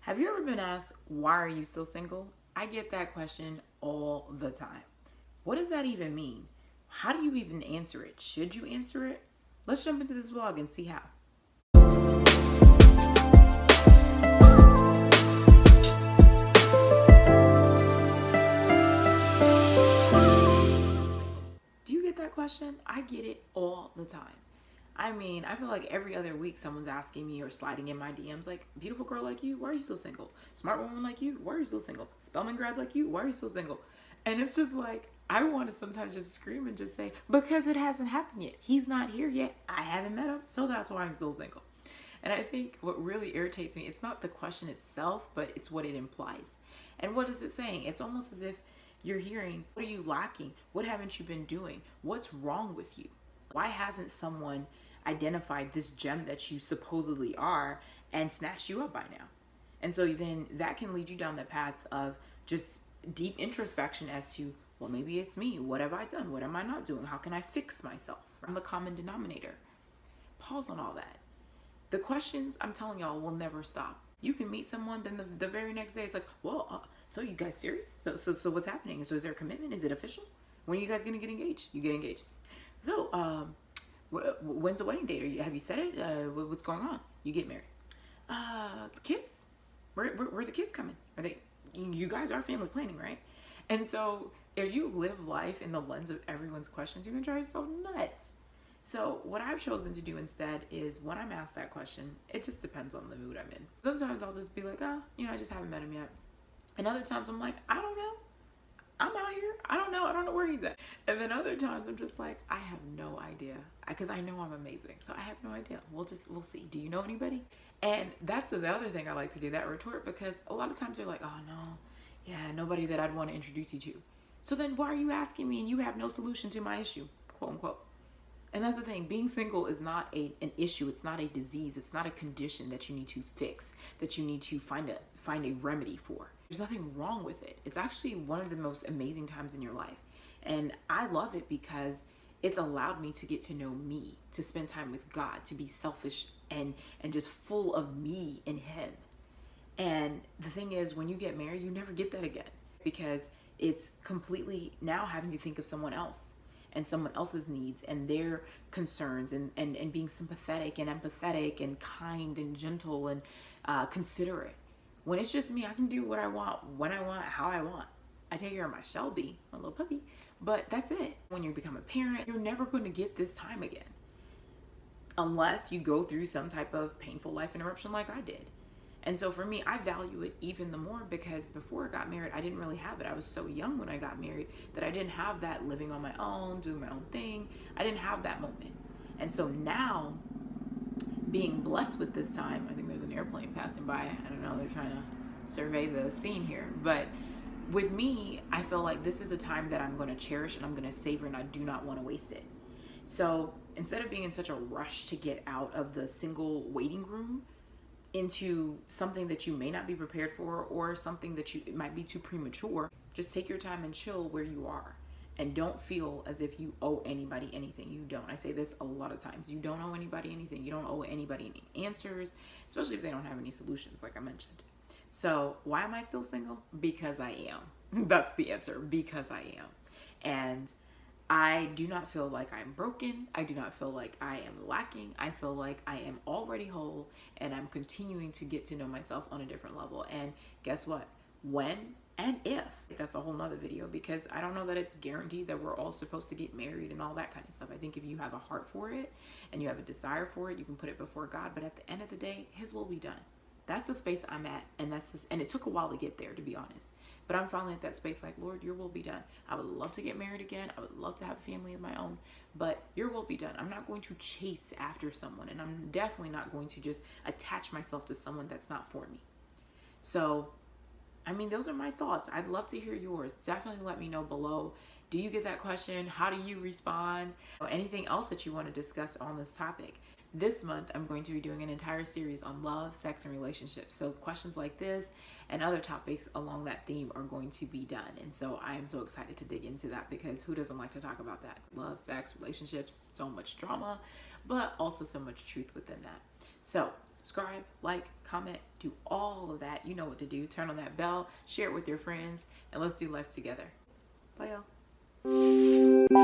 Have you ever been asked, why are you still single? I get that question all the time. What does that even mean? How do you even answer it? Should you answer it? Let's jump into this vlog and see how. Do you get that question? I get it all the time. I mean, I feel like every other week someone's asking me or sliding in my DMs like, beautiful girl like you, why are you still single? Smart woman like you, why are you still single? Spelman grad like you, why are you still single? And it's just like, I want to sometimes just scream and just say, because it hasn't happened yet. He's not here yet. I haven't met him, so that's why I'm still single. And I think what really irritates me, it's not the question itself, but it's what it implies. And what is it saying? It's almost as if you're hearing, what are you lacking? What haven't you been doing? What's wrong with you? Why hasn't someone identified this gem that you supposedly are and snatched you up by now? And so then that can lead you down the path of just deep introspection as to, well, maybe it's me. What have I done? What am I not doing? How can I fix myself? I'm the common denominator. Pause on all that. The questions, I'm telling y'all, will never stop. You can meet someone, then the very next day it's like, well, so you guys serious? So what's happening? So is there a commitment? Is it official? When are you guys gonna get engaged? You get engaged. So when's the wedding date? Have you said it? What's going on? You get married. The kids? Where the kids coming? Are they? You guys are family planning, right? And so if you live life in the lens of everyone's questions, you're gonna drive yourself nuts. So what I've chosen to do instead is when I'm asked that question, it just depends on the mood I'm in. Sometimes I'll just be like, oh, I just haven't met him yet. And other times I'm like, I don't know. I'm out here. I don't know where he's at. And then other times I'm just like, I have no idea. Because I know I'm amazing. So I have no idea. We'll see. Do you know anybody? And that's the other thing I like to do, that retort, because a lot of times they're like, oh no, yeah, nobody that I'd want to introduce you to. So then why are you asking me and you have no solution to my issue, quote unquote? And that's the thing, being single is not an issue. It's not a disease. It's not a condition that you need to fix, that you need to find a remedy for. There's nothing wrong with it. It's actually one of the most amazing times in your life. And I love it because it's allowed me to get to know me, to spend time with God, to be selfish and just full of me and him. And the thing is, when you get married, you never get that again, because it's completely now having to think of someone else and someone else's needs and their concerns and being sympathetic and empathetic and kind and gentle and considerate. When it's just me, I can do what I want, when I want, how I want. I take care of my Shelby, my little puppy, but that's it. When you become a parent, you're never going to get this time again unless you go through some type of painful life interruption like I did. And so for me, I value it even the more because before I got married, I didn't really have it. I was so young when I got married that I didn't have that living on my own, doing my own thing. I didn't have that moment. And so now, being blessed with this time, I think there's an airplane passing by. I don't know, they're trying to survey the scene here. But with me, I feel like this is a time that I'm going to cherish and I'm going to savor, and I do not want to waste it. So instead of being in such a rush to get out of the single waiting room into something that you may not be prepared for, or something that it might be too premature, just take your time and chill where you are. And don't feel as if you owe anybody anything. You don't. I say this a lot of times. You don't owe anybody anything. You don't owe anybody any answers, especially if they don't have any solutions, like I mentioned. So why am I still single? Because I am. That's the answer. Because I am. And I do not feel like I'm broken. I do not feel like I am lacking. I feel like I am already whole, and I'm continuing to get to know myself on a different level. And guess what? When and if, that's a whole nother video, because I don't know that it's guaranteed that we're all supposed to get married and all that kind of stuff. I think if you have a heart for it and you have a desire for it, you can put it before God. But at the end of the day, his will be done. That's the space I'm at. And and it took a while to get there, to be honest. But I'm finally at that space like, Lord, your will be done. I would love to get married again. I would love to have a family of my own, but your will be done. I'm not going to chase after someone, and I'm definitely not going to just attach myself to someone that's not for me. So, I mean, those are my thoughts. I'd love to hear yours. Definitely let me know below. Do you get that question? How do you respond? Or anything else that you want to discuss on this topic? This month, I'm going to be doing an entire series on love, sex, and relationships. So questions like this and other topics along that theme are going to be done. And so I am so excited to dig into that, because who doesn't like to talk about that? Love, sex, relationships, so much drama, but also so much truth within that. So subscribe, like, comment, do all of that. You know what to do. Turn on that bell, share it with your friends, and let's do life together. Bye, y'all.